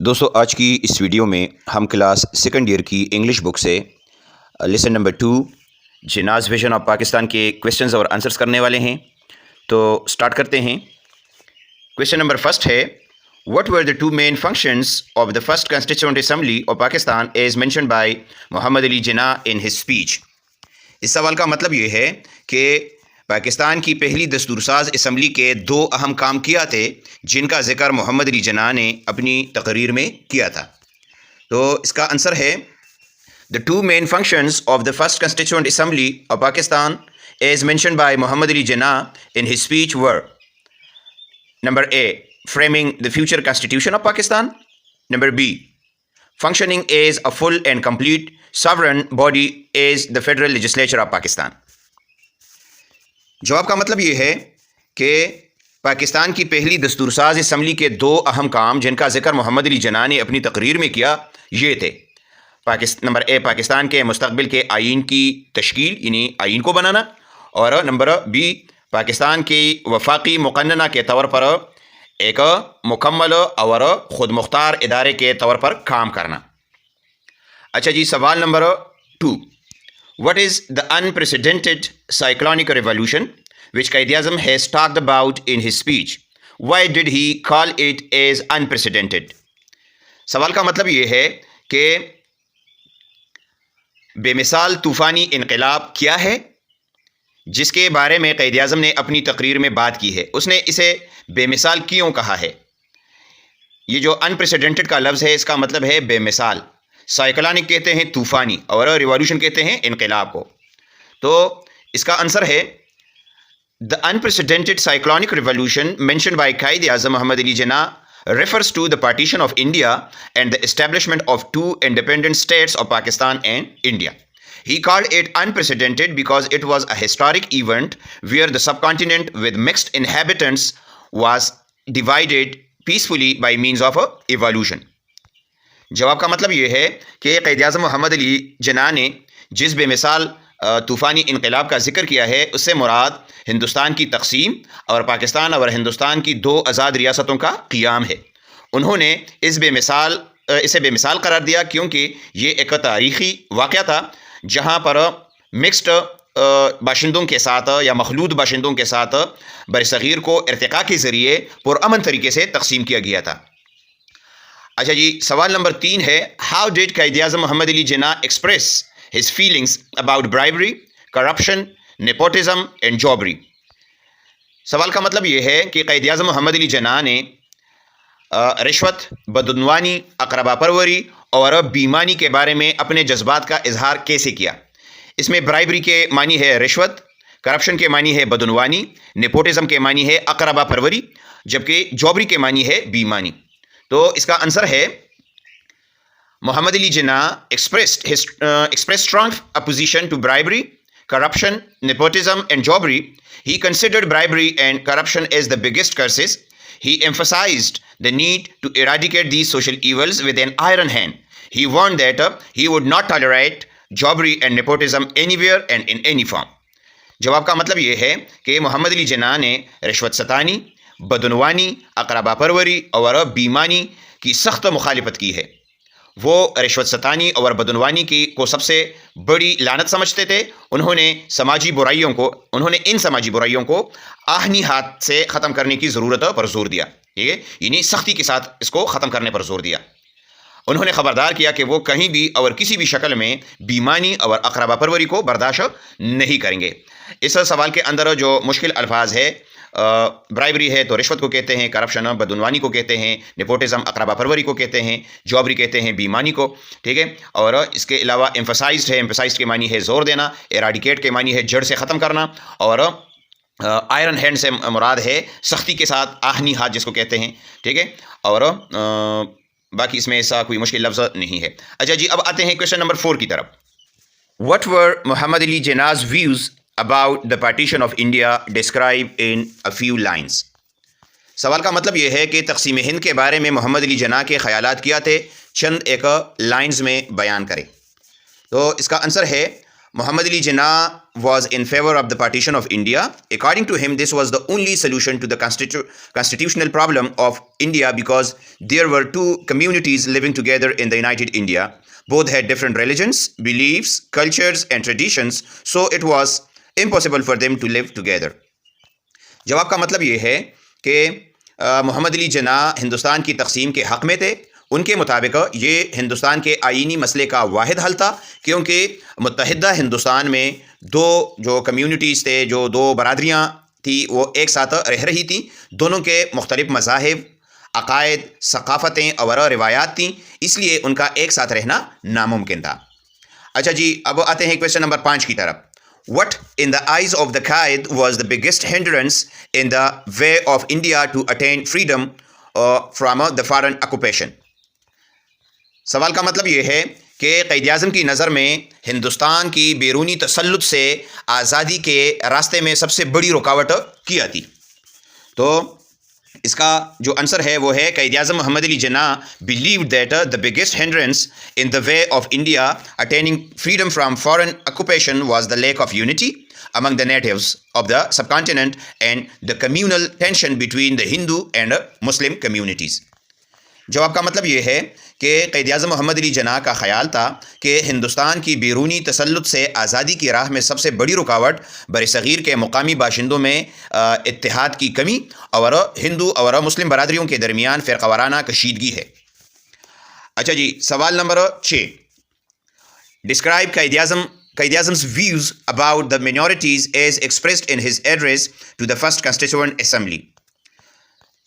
دوستو آج کی اس ویڈیو میں ہم کلاس سیکنڈ ایئر کی انگلش بک سے lesson number 2 Jinnah's vision of Pakistan کے کویسچنز اور آنسرز کرنے والے ہیں۔ تو سٹارٹ کرتے ہیں۔ کویسچن نمبر فرسٹ ہے What were the two main functions of the first Constituent Assembly of Pakistan as mentioned by Muhammad Ali Jinnah in his speech؟ اس سوال کا مطلب یہ ہے کہ پاکستان کی پہلی دستور ساز اسمبلی کے دو اہم کام کیا تھے جن کا ذکر محمد علی جناح نے اپنی تقریر میں کیا تھا۔ تو اس کا آنسر ہے The two main functions of the first Constituent Assembly of Pakistan as mentioned by Muhammad Ali Jinnah in his speech were Number A. Framing the future constitution of Pakistan. Number B. Functioning as a full and complete sovereign body as the Federal Legislature of Pakistan. جواب کا مطلب یہ ہے کہ پاکستان کی پہلی دستور ساز اسمبلی کے دو اہم کام جن کا ذکر محمد علی جناح نے اپنی تقریر میں کیا یہ تھے۔ نمبر اے پاکستان کے مستقبل کے آئین کی تشکیل یعنی آئین کو بنانا، اور نمبر بی پاکستان کی وفاقی مقننہ کے طور پر ایک مکمل اور خود مختار ادارے کے طور پر کام کرنا۔ اچھا جی، سوال number 2 What is the unprecedented cyclonic revolution which Quaid Azam has talked about in his speech? Why did he call it as unprecedented؟ سوال کا مطلب یہ ہے کہ بے مثال طوفانی انقلاب کیا ہے جس کے بارے میں قائد اعظم نے اپنی تقریر میں بات کی ہے۔ اس نے اسے بے مثال کیوں کہا ہے؟ یہ جو انپریسیڈنٹڈ کا لفظ ہے اس کا مطلب ہے بے مثال، سائیکلونک کہتے ہیں طوفانی اور ریولیوشن کہتے ہیں انقلاب کو۔ تو اس کا آنسر ہے The unprecedented cyclonic revolution mentioned by Quaid Azam Muhammad Ali Jinnah refers to the partition of India and the establishment of two independent states of Pakistan and India. He called it unprecedented because it was a historic event where the subcontinent with mixed inhabitants was divided peacefully by means of evolution. جواب کا مطلب یہ ہے کہ قائد اعظم محمد علی جناح نے جس بے مثال طوفانی انقلاب کا ذکر کیا ہے اس سے مراد ہندوستان کی تقسیم اور پاکستان اور ہندوستان کی دو آزاد ریاستوں کا قیام ہے۔ انہوں نے اسے بے مثال قرار دیا کیونکہ یہ ایک تاریخی واقعہ تھا جہاں پر مکسڈ باشندوں کے ساتھ یا مخلوط باشندوں کے ساتھ برصغیر کو ارتقاء کے ذریعے پرامن طریقے سے تقسیم کیا گیا تھا۔ اچھا جی، سوال نمبر 3 ہے How did Quaid Azam Muhammad Ali Jinnah express his feelings about bribery, corruption, nepotism and jobbery؟ سوال کا مطلب یہ ہے کہ قائد اعظم محمد علی جناح نے رشوت، بدعنوانی، اقربا پروری اور بیمانی کے بارے میں اپنے جذبات کا اظہار کیسے کیا؟ اس میں برائبری کے معنی ہے رشوت، کرپشن کے معنی ہے بدعنوانی، نیپوٹزم کے معنی ہے اقربا پروری، جبکہ جوبری کے معنی ہے بیمانی۔ تو اس کا آنسر ہے محمد علی جناح expressed strong opposition to bribery, corruption, nepotism and jobbery. He considered bribery and corruption as the biggest curses. He emphasized the need to eradicate these social evils with an iron hand. He warned that he would not tolerate jobbery and nepotism anywhere and in any form. جواب کا مطلب یہ ہے کہ محمد علی جناح نے رشوت ستانی، بدعنوانی، اقربا پروری اور بیمانی کی سخت مخالفت کی ہے۔ وہ رشوت ستانی اور بدعنوانی کو سب سے بڑی لعنت سمجھتے تھے۔ انہوں نے ان سماجی برائیوں کو آہنی ہاتھ سے ختم کرنے کی ضرورت پر زور دیا، ٹھیک ہے، یعنی سختی کے ساتھ اس کو ختم کرنے پر زور دیا۔ انہوں نے خبردار کیا کہ وہ کہیں بھی اور کسی بھی شکل میں بیمانی اور اقربا پروری کو برداشت نہیں کریں گے۔ اس سوال کے اندر جو مشکل الفاظ ہے، برائبری ہے تو رشوت کو کہتے ہیں، کرپشن بدعنوانی کو کہتے ہیں، نیپوٹزم اقربا پروری کو کہتے ہیں، جوبری کہتے ہیں بیمانی کو، ٹھیک ہے، اور اس کے علاوہ ایمفسائزڈ کے معنی ہے زور دینا، ایراڈیکیٹ کے معنی ہے جڑ سے ختم کرنا، اور آئرن ہینڈ سے مراد ہے سختی کے ساتھ آہنی ہاتھ جس کو کہتے ہیں، ٹھیک ہے، اور باقی اس میں ایسا کوئی مشکل لفظ نہیں ہے۔ اچھا جی، اب آتے ہیں کویشچن نمبر 4 کی طرف۔ What were Muhammad Ali Jinnah's views about the partition of India described in a few lines؟ سوال کا مطلب یہ ہے کہ تقسیم ہند کے بارے میں محمد علی جناح کے خیالات کیا تھے، چند ایک لائنز میں بیان کریں۔ تو اس کا آنسر ہے Muhammad Ali Jinnah was in favor of the partition of India. According to him, this was the only solution to the constitutional problem of India because there were two communities living together in the United India. Both had different religions, beliefs, cultures and traditions, so it was impossible for them to live together. جواب کا مطلب یہ ہے کہ محمد علی جناح ہندوستان کی تقسیم کے حق میں تھے. ان کے مطابق یہ ہندوستان کے آئینی مسئلے کا واحد حل تھا کیونکہ متحدہ ہندوستان میں دو جو کمیونٹیز تھے, جو دو برادریاں تھیں, وہ ایک ساتھ رہ رہی تھیں. دونوں کے مختلف مذاہب, عقائد, ثقافتیں اور روایات تھیں, اس لیے ان کا ایک ساتھ رہنا ناممکن تھا. اچھا جی, اب آتے ہیں کویشچن نمبر 5 کی طرف. What in the eyes of the Qaid was the biggest hindrance in the way of India to attain freedom from the foreign occupation? سوال کا مطلب یہ ہے کہ قائد اعظم کی نظر میں ہندوستان کی بیرونی تسلط سے آزادی کے راستے میں سب سے بڑی رکاوٹ کیا تھی. تو اس کا جو آنسر ہے وہ ہے قائد اعظم محمد علی جناح believed that the biggest hindrance in the way of India attaining freedom from foreign occupation was the lack of unity among the natives of the subcontinent and the communal tension between the Hindu and Muslim communities. جواب کا مطلب یہ ہے کہ قائد اعظم محمد علی جناح کا خیال تھا کہ ہندوستان کی بیرونی تسلط سے آزادی کی راہ میں سب سے بڑی رکاوٹ برصغیر کے مقامی باشندوں میں اتحاد کی کمی اور ہندو اور مسلم برادریوں کے درمیان فرقہ وارانہ کشیدگی ہے. اچھا جی, سوال number 6. Describe Quaid اعظم's views about the minorities as expressed in his address to the first Constituent Assembly.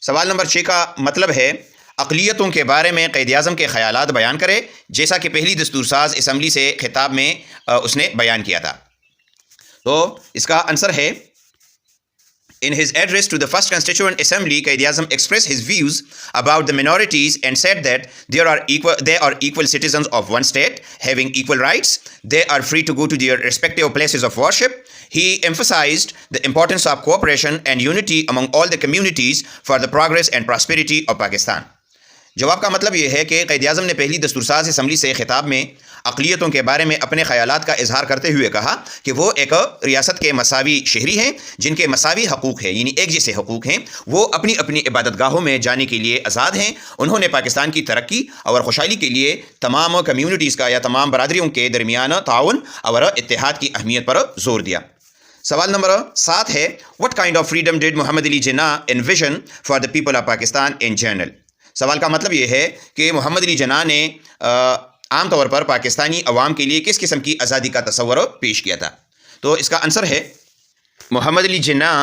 سوال نمبر 6 کا مطلب ہے اقلیتوں کے بارے میں قائد اعظم کے خیالات بیان کرے جیسا کہ پہلی دستور ساز اسمبلی سے خطاب میں اس نے بیان کیا تھا. تو اس کا آنسر ہے In his address to the first Constituent Assembly, Qaid Azam expressed his views about the minorities and said that they are equal citizens of one state, having equal rights. They are free to go to their respective places of worship. He emphasized the importance of cooperation and unity among all the communities for the progress and prosperity of Pakistan. جواب کا مطلب یہ ہے کہ قائد اعظم نے پہلی دستورساز assembly سے خطاب میں اقلیتوں کے بارے میں اپنے خیالات کا اظہار کرتے ہوئے کہا کہ وہ ایک ریاست کے مساوی شہری ہیں جن کے مساوی حقوق ہیں, یعنی ایک جیسے حقوق ہیں. وہ اپنی اپنی عبادت گاہوں میں جانے کے لیے آزاد ہیں. انہوں نے پاکستان کی ترقی اور خوشحالی کے لیے تمام کمیونٹیز کا یا تمام برادریوں کے درمیان تعاون اور اتحاد کی اہمیت پر زور دیا. سوال نمبر 7 ہے What kind of freedom did Muhammad Ali Jinnah envision for the people of Pakistan in general? سوال کا مطلب یہ ہے کہ محمد علی جناح نے عام طور پر پاکستانی عوام کے لیے کس قسم کی آزادی کا تصور پیش کیا تھا. تو اس کا آنسر ہے محمد علی جناح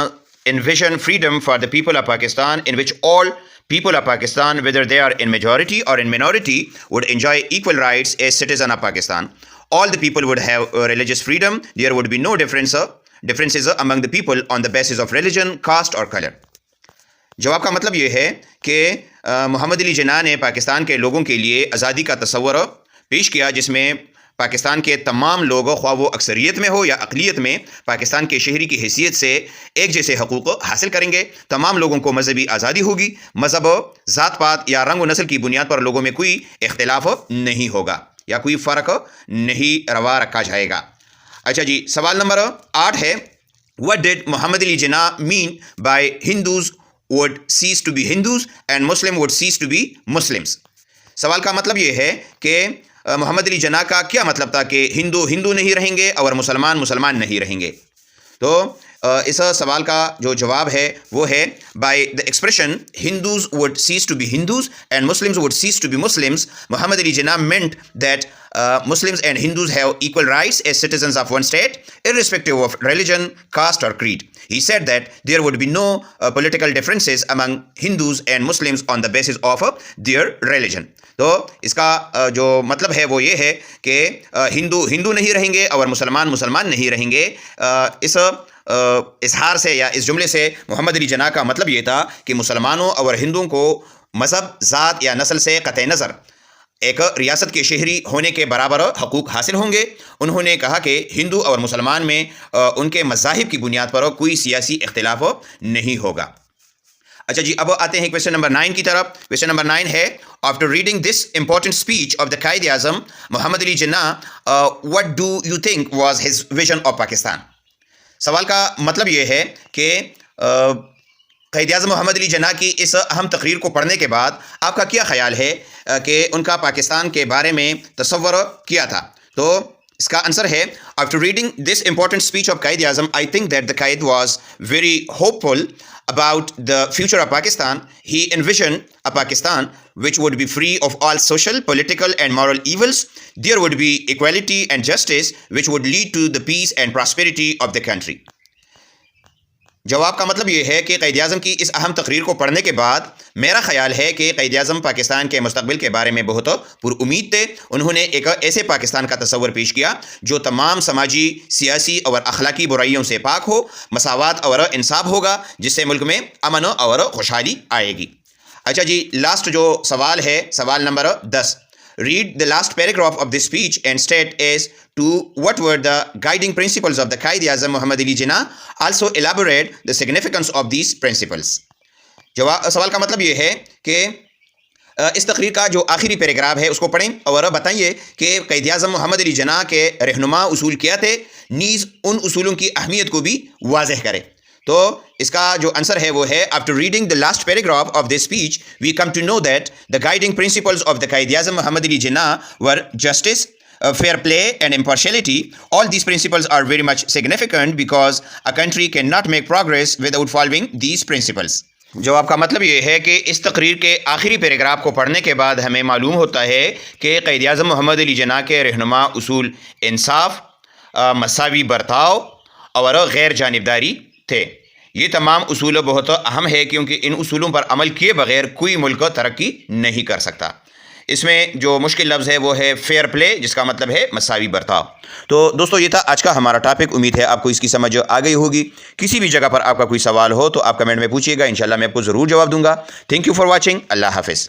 envision freedom for the people of Pakistan in which all people of Pakistan, whether they are in majority or in minority, would enjoy equal rights as citizens of Pakistan. All the people would have religious freedom. There would be no differences among the people on the basis of religion, caste or color. جواب کا مطلب یہ ہے کہ محمد علی جناح نے پاکستان کے لوگوں کے لیے آزادی کا تصور پیش کیا جس میں پاکستان کے تمام لوگ, خواہ وہ اکثریت میں ہو یا اقلیت میں, پاکستان کے شہری کی حیثیت سے ایک جیسے حقوق حاصل کریں گے. تمام لوگوں کو مذہبی آزادی ہوگی. مذہب, ذات پات یا رنگ و نسل کی بنیاد پر لوگوں میں کوئی اختلاف نہیں ہوگا یا کوئی فرق نہیں روا رکھا جائے گا. اچھا جی, سوال نمبر 8 ہے What did Muhammad Ali Jinnah mean by Hindus would cease to be Hindus and Muslim would cease to be Muslims? سوال کا مطلب یہ ہے کہ محمد علی جناح کا کیا مطلب تھا کہ ہندو نہیں رہیں گے اور مسلمان نہیں رہیں گے. تو اس سوال کا جو جواب ہے وہ ہے by the expression Hindus would cease to be Hindus and Muslims would cease to be Muslims. Muhammad Ali Jinnah meant that Muslims and Hindus have equal rights as citizens of one state, irrespective of religion, caste or creed. He said that there would be no political differences among Hindus and Muslims on the basis of their religion. تو اس کا جو مطلب ہے وہ یہ ہے کہ ہندو نہیں رہیں گے اور مسلمان نہیں رہیں گے. اس اظہار سے یا اس جملے سے محمد علی جناح کا مطلب یہ تھا کہ مسلمانوں اور ہندوؤں کو مذہب, ذات یا نسل سے قطع نظر ایک ریاست کے شہری ہونے کے برابر حقوق حاصل ہوں گے. انہوں نے کہا کہ ہندو اور مسلمان میں ان کے مذاہب کی بنیاد پر کوئی سیاسی اختلاف نہیں ہوگا. اچھا جی، اب آتے ہیں کویشچن نمبر 9 کی طرف. کویشچن نمبر 9 ہے after reading this important speech of the Quaid Azam Muhammad Ali Jinnah what do you think was his vision of Pakistan. سوال کا مطلب یہ ہے کہ قائد اعظم محمد علی جناح کی اس اہم تقریر کو پڑھنے کے بعد آپ کا کیا خیال ہے کہ ان کا پاکستان کے بارے میں تصور کیا تھا. تو اس کا آنسر ہے after reading this important speech of Quaid Azam I think that the Quaid was very hopeful about the future of Pakistan. He envisioned a Pakistan which would be free of all social, political and moral evils. There would be equality and justice which would lead to the peace and prosperity of the country. جواب کا مطلب یہ ہے کہ قائد اعظم کی اس اہم تقریر کو پڑھنے کے بعد میرا خیال ہے کہ قائد اعظم پاکستان کے مستقبل کے بارے میں بہت پر امید تھے. انہوں نے ایک ایسے پاکستان کا تصور پیش کیا جو تمام سماجی، سیاسی اور اخلاقی برائیوں سے پاک ہو، مساوات اور انصاف ہوگا، جس سے ملک میں امن اور خوشحالی آئے گی. اچھا جی، لاسٹ جو سوال ہے، سوال number 10. Read the last paragraph of this speech and state as to what were the guiding principles of the Qaid Azam Muhammad Ali Jinnah. Also elaborate the significance of these principles. سوال کا مطلب یہ ہے کہ اس تقریر کا جو آخری پیراگراف ہے اس کو پڑھیں اور بتائیے کہ قائد اعظم محمد علی جناح کے رہنما اصول کیا تھے، نیز ان اصولوں کی اہمیت کو بھی واضح کریں. تو اس کا جو آنسر ہے وہ ہے after reading the last paragraph of this speech we come to know that the guiding principles of the Quaid Azam Muhammad Ali Jinnah were justice, fair play and impartiality. All these principles are very much significant because a country cannot make progress without following these principles. جواب کا مطلب یہ ہے کہ اس تقریر کے آخری paragraph کو پڑھنے کے بعد ہمیں معلوم ہوتا ہے کہ قائد اعظم محمد علی جناح کے رہنما اصول انصاف، مساوی برتاؤ اور غیر جانبداری تھے. یہ تمام اصول بہت اہم ہے کیونکہ ان اصولوں پر عمل کیے بغیر کوئی ملک ترقی نہیں کر سکتا. اس میں جو مشکل لفظ ہے وہ ہے فیئر پلے، جس کا مطلب ہے مساوی برتاؤ. تو دوستو یہ تھا آج کا ہمارا ٹاپک. امید ہے آپ کو اس کی سمجھ آ گئی ہوگی. کسی بھی جگہ پر آپ کا کوئی سوال ہو تو آپ کمنٹ میں پوچھیے گا، انشاءاللہ میں آپ کو ضرور جواب دوں گا. Thank you for watching. Allah حافظ.